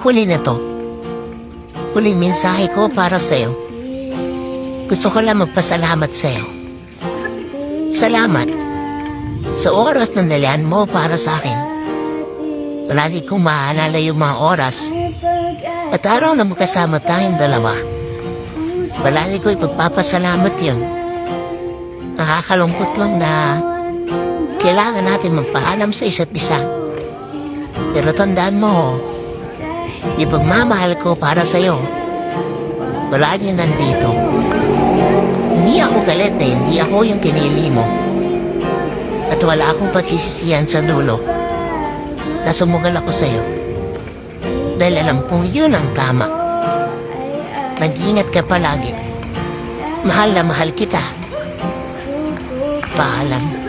Huli na to. Huling mensahe ko para sa'yo. Gusto ko lang magpasalamat sa'yo. Salamat sa oras na nilaan mo para sa akin. Palagi kong maaalala yung mga oras at araw na magkasama tayong dalawa. Palagi ko ipagpapasalamat yun. Nakakalungkot lang na kailangan natin magpaalam sa isa't isa. Pero tandaan mo, yung pagmamahal ko para sa'yo, palagi nandito. Hindi ako galit na hindi ako yung pinili mo. At wala akong pagsisisihan sa dulo na sumugal ako sa'yo. Dahil alam kong yun ang tama. Mag-ingat ka palagi. Mahal na mahal kita. Paalam.